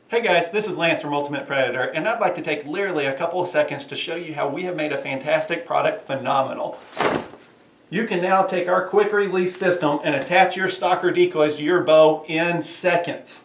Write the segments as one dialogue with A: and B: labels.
A: Hey guys, this is Lance from Ultimate Predator, and I'd like to take literally a couple of seconds to show you how we have made a fantastic product phenomenal. You can now take our quick release system and attach your Stalker decoys to your bow in seconds.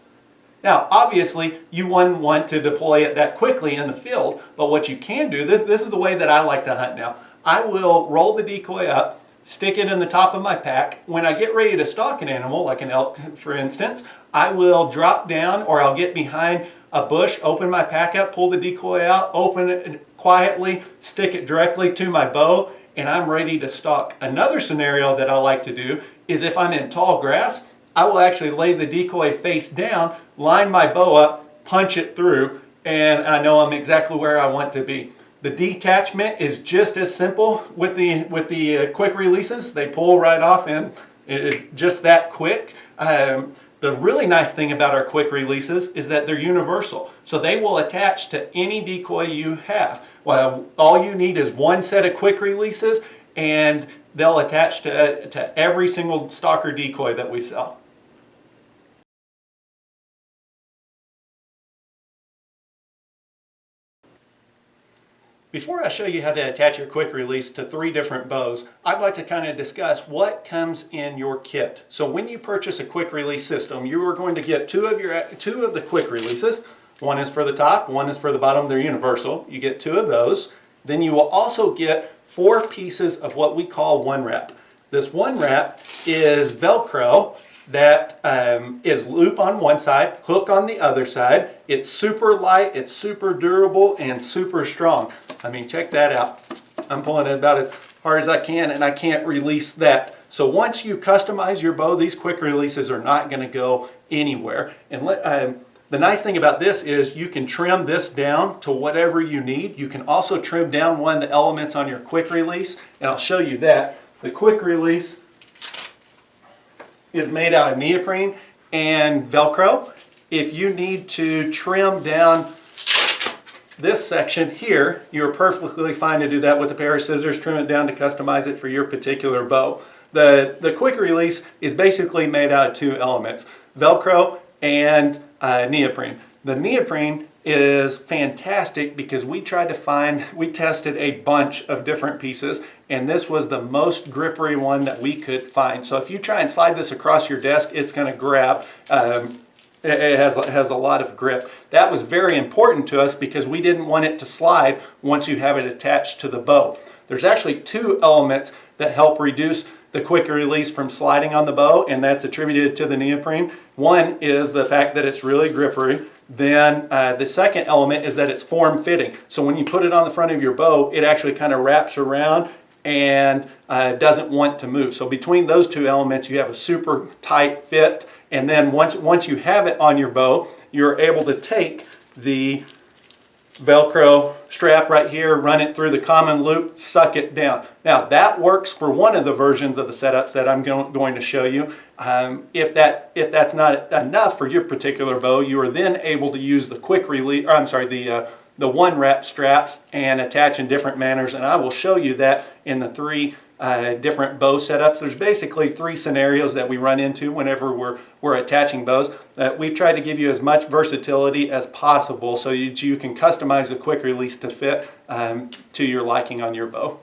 A: Now, obviously, you wouldn't want to deploy it that quickly in the field, but what you can do, this is the way that I like to hunt now. I will roll the decoy up, stick it in the top of my pack. When I get ready to stalk an animal, like an elk for instance, I will drop down or I'll get behind a bush, open my pack up, pull the decoy out, open it quietly, stick it directly to my bow, and I'm ready to stalk. Another scenario that I like to do is if I'm in tall grass, I will actually lay the decoy face down, line my bow up, punch it through, and I know I'm exactly where I want to be. The detachment is just as simple with the quick releases. They pull right off and just that quick. The really nice thing about our quick releases is that they're universal. So they will attach to any decoy you have. Well, all you need is one set of quick releases and they'll attach to every single Stalker decoy that we sell. Before I show you how to attach your quick release to 3 different bows, I'd like to kind of discuss what comes in your kit. So when you purchase a quick release system, you are going to get two of the quick releases. One is for the top, one is for the bottom. They're universal. You get 2 of those. Then you will also get 4 pieces of what we call one wrap. This one wrap is Velcro that is loop on one side, hook on the other side. It's super light, it's super durable, and super strong. I mean, check that out. I'm pulling it about as hard as I can, and I can't release that. So once you customize your bow, these quick releases are not going to go anywhere. And the nice thing about this is you can trim this down to whatever you need. You can also trim down one of the elements on your quick release, and I'll show you that. The quick release is made out of neoprene and Velcro. If you need to trim down this section here, you're perfectly fine to do that with a pair of scissors, trim it down to customize it for your particular bow. The quick release is basically made out of 2 elements, Velcro and neoprene. The neoprene is fantastic because we tested a bunch of different pieces, and this was the most grippery one that we could find. So if you try and slide this across your desk, it's going to grab. It has a lot of grip. That was very important to us because we didn't want it to slide once you have it attached to the bow. There's actually 2 elements that help reduce the quick release from sliding on the bow, and that's attributed to the neoprene. One is the fact that it's really grippery. Then the second element is that it's form-fitting. So when you put it on the front of your bow, it actually kind of wraps around and doesn't want to move. So between those 2 elements, you have a super tight fit. And then once you have it on your bow, you're able to take the Velcro strap right here, run it through the common loop, suck it down. Now that works for one of the versions of the setups that I'm going to show you. If that's not enough for your particular bow, you are then able to use the quick release, or I'm sorry, the one wrap straps and attach in different manners, and I will show you that in the 3 different bow setups. There's basically 3 scenarios that we run into whenever we're attaching bows. We've tried to give you as much versatility as possible so you can customize the quick release to fit to your liking on your bow.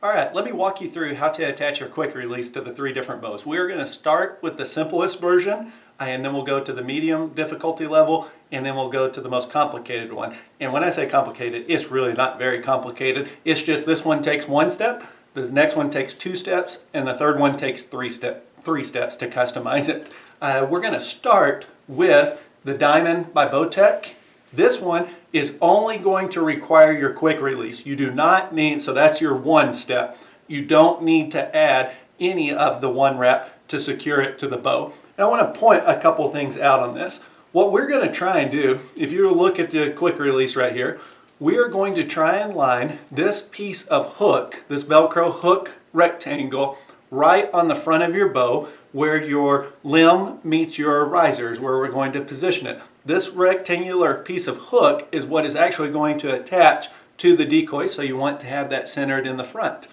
A: Alright, let me walk you through how to attach your quick release to the 3 different bows. We're going to start with the simplest version, and then we'll go to the medium difficulty level, and then we'll go to the most complicated one. And when I say complicated, it's really not very complicated. It's just this one takes 1 step, the next one takes 2 steps, and the third one takes 3 steps to customize it. We're going to start with the Diamond by Bowtech. This one is only going to require your quick release. You do not need, so that's your 1 step. You don't need to add any of the one wrap to secure it to the bow. And I want to point a couple things out on this. What we're going to try and do, if you look at the quick release right here, we are going to try and line this piece of hook, this Velcro hook rectangle, right on the front of your bow where your limb meets your risers, where we're going to position it. This rectangular piece of hook is what is actually going to attach to the decoy, so you want to have that centered in the front.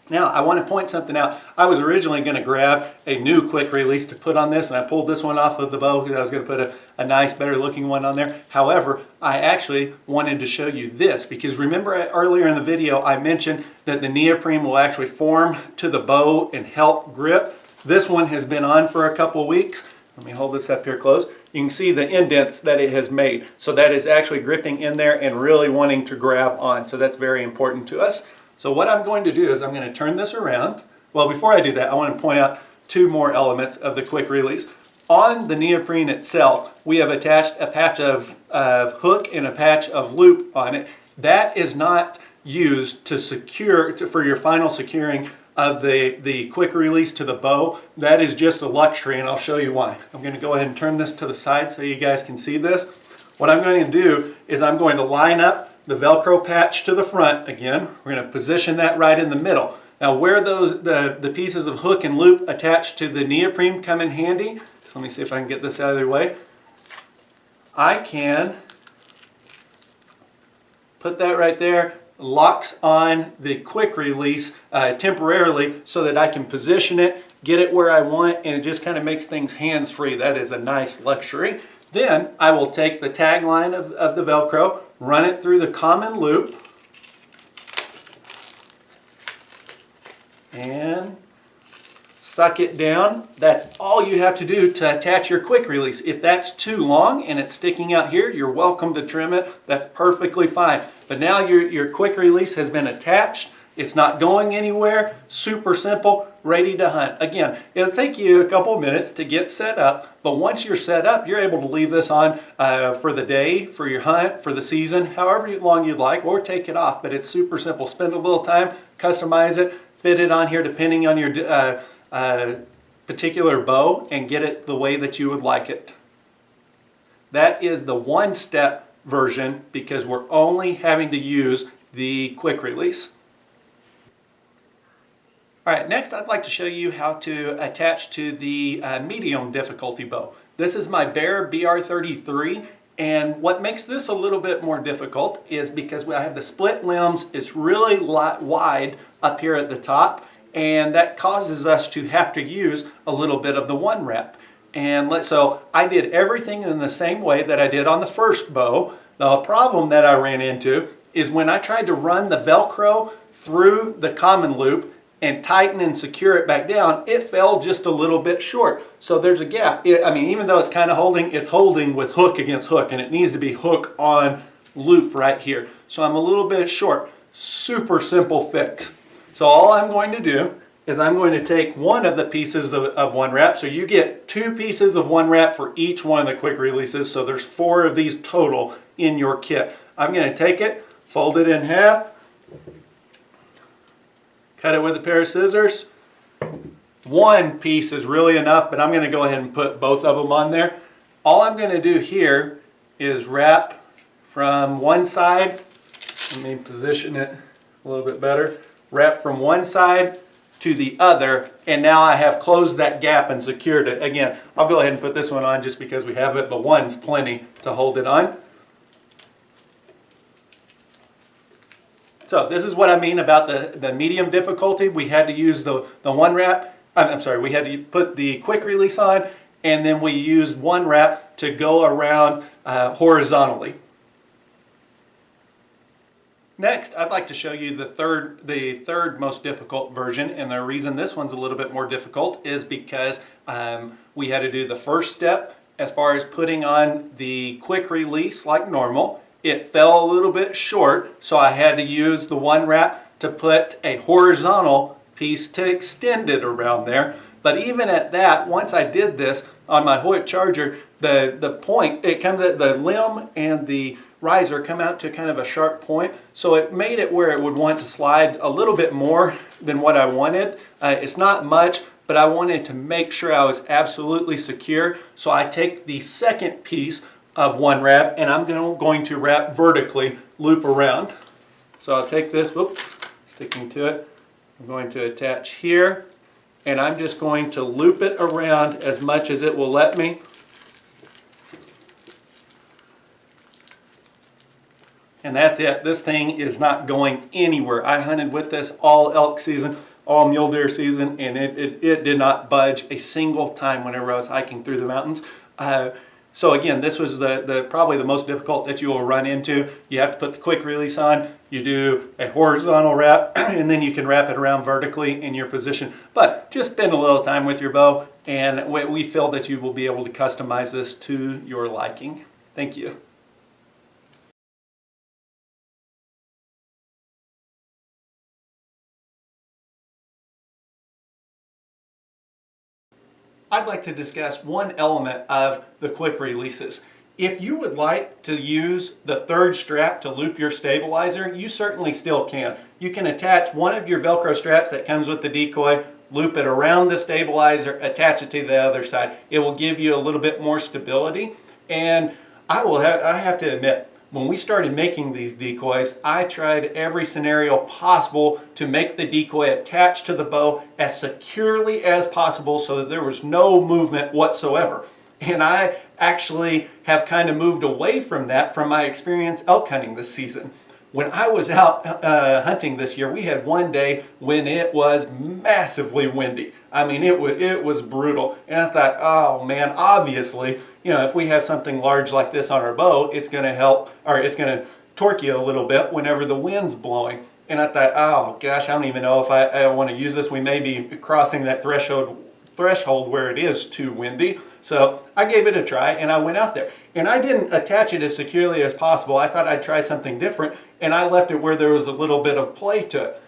A: Now, I want to point something out. I was originally going to grab a new quick release to put on this, and I pulled this one off of the bow because I was going to put a nice, better looking one on there. However, I actually wanted to show you this because remember earlier in the video I mentioned that the neoprene will actually form to the bow and help grip. This one has been on for a couple weeks. Let me hold this up here close. You can see the indents that it has made. So that is actually gripping in there and really wanting to grab on. So that's very important to us. So what I'm going to do is I'm going to turn this around. Well, before I do that, I want to point out two more elements of the quick release. On the neoprene itself, we have attached a patch of hook and a patch of loop on it. That is not used to secure, for your final securing of the quick release to the bow. That is just a luxury, and I'll show you why. I'm going to go ahead and turn this to the side so you guys can see this. What I'm going to do is I'm going to line up the Velcro patch to the front. Again, we're going to position that right in the middle. Now where the pieces of hook and loop attached to the neoprene come in handy, so let me see if I can get this out of the way. I can put that right there, locks on the quick release temporarily so that I can position it, get it where I want, and it just kind of makes things hands-free. That is a nice luxury. Then I will take the tag line of the Velcro, run it through the common loop, and suck it down. That's all you have to do to attach your quick release. If that's too long and it's sticking out here, you're welcome to trim it. That's perfectly fine. But now your quick release has been attached. It's not going anywhere. Super simple, ready to hunt. Again, it'll take you a couple of minutes to get set up, but once you're set up, you're able to leave this on for the day, for your hunt, for the season, however long you'd like, or take it off. But it's super simple. Spend a little time, customize it, fit it on here depending on your particular bow, and get it the way that you would like it. That is the one-step version because we're only having to use the quick release. All right, next I'd like to show you how to attach to the medium difficulty bow. This is my Bear BR33, and what makes this a little bit more difficult is because I have the split limbs. It's really wide up here at the top, and that causes us to have to use a little bit of the one wrap. And so I did everything in the same way that I did on the first bow. The problem that I ran into is when I tried to run the Velcro through the common loop and tighten and secure it back down, it fell just a little bit short. So there's a gap. I mean, even though it's kind of holding, it's holding with hook against hook, and it needs to be hook on loop right here. So I'm a little bit short. Super simple fix. So all I'm going to do is I'm going to take one of the pieces of one wrap. So you get 2 pieces of one wrap for each one of the quick releases. So there's 4 of these total in your kit. I'm going to take it, fold it in half, cut it with a pair of scissors. One piece is really enough, but I'm going to go ahead and put both of them on there. All I'm going to do here is wrap from one side. Let me position it a little bit better. Wrap from one side to the other, and now I have closed that gap and secured it. Again, I'll go ahead and put this one on just because we have it, but one's plenty to hold it on. So this is what I mean about the medium difficulty. We had to use the one wrap. I'm sorry, we had to put the quick release on, and then we used one wrap to go around horizontally. Next, I'd like to show you the third most difficult version, and the reason this one's a little bit more difficult is because we had to do the first step as far as putting on the quick release like normal. It fell a little bit short, so I had to use the one wrap to put a horizontal piece to extend it around there. But even at that, once I did this on my Hoyt Charger, the point, it comes at the limb and the riser come out to kind of a sharp point, so it made it where it would want to slide a little bit more than what I wanted. It's not much, but I wanted to make sure I was absolutely secure, so I take the second piece of one wrap and I'm going to wrap vertically, loop around. So I'll take this, whoops, sticking to it, I'm going to attach here, and I'm just going to loop it around as much as it will let me. And that's it. This thing is not going anywhere. I hunted with this all elk season. all mule deer season, and it did not budge a single time whenever I was hiking through the mountains. So again, this was probably the most difficult that you will run into. You have to put the quick release on, you do a horizontal wrap, and then you can wrap it around vertically in your position. But just spend a little time with your bow, and we feel that you will be able to customize this to your liking. Thank you. I'd like to discuss one element of the quick releases. If you would like to use the third strap to loop your stabilizer, you certainly still can. You can attach one of your Velcro straps that comes with the Decoy, loop it around the stabilizer, attach it to the other side. It will give you a little bit more stability. And I have to admit, when we started making these decoys, I tried every scenario possible to make the decoy attach to the bow as securely as possible so that there was no movement whatsoever. And I actually have kind of moved away from that from my experience elk hunting this season. When I was out hunting this year, we had one day when it was massively windy. I mean, it was brutal. And I thought, oh man, obviously, you know, if we have something large like this on our bow, it's going to help, or it's going to torque you a little bit whenever the wind's blowing. And I thought, oh gosh, I don't even know if I want to use this. We may be crossing that threshold where it is too windy. So I gave it a try and I went out there. And I didn't attach it as securely as possible. I thought I'd try something different, and I left it where there was a little bit of play to it.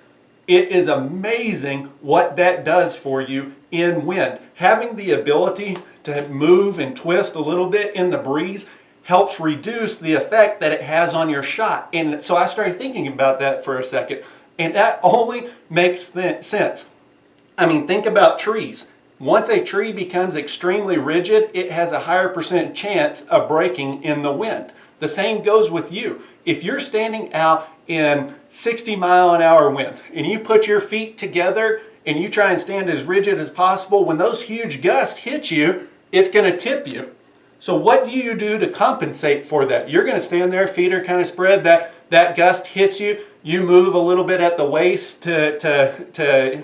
A: It is amazing what that does for you in wind. Having the ability to move and twist a little bit in the breeze helps reduce the effect that it has on your shot. And so I started thinking about that for a second, and that only makes sense. I mean, think about trees. Once a tree becomes extremely rigid, it has a higher percent chance of breaking in the wind. The same goes with you. If you're standing out in 60-mile-an-hour winds and you put your feet together and you try and stand as rigid as possible, when those huge gusts hit you, it's going to tip you. So what do you do to compensate for that? You're going to stand there, feet are kind of spread, that gust hits you, you move a little bit at the waist to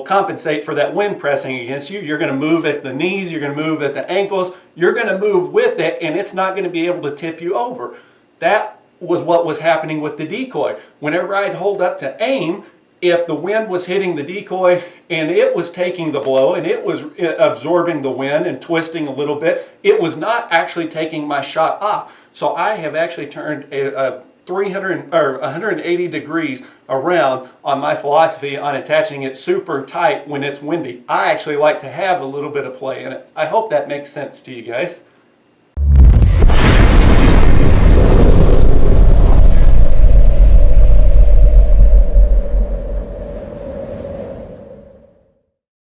A: compensate for that wind pressing against you. You're going to move at the knees, you're going to move at the ankles, you're going to move with it, and it's not going to be able to tip you over. That was what was happening with the decoy. Whenever I'd hold up to aim, if the wind was hitting the decoy and it was taking the blow and it was absorbing the wind and twisting a little bit, it was not actually taking my shot off. So I have actually turned a 180 degrees around on my philosophy on attaching it super tight when it's windy. I actually like to have a little bit of play in it. I hope that makes sense to you guys.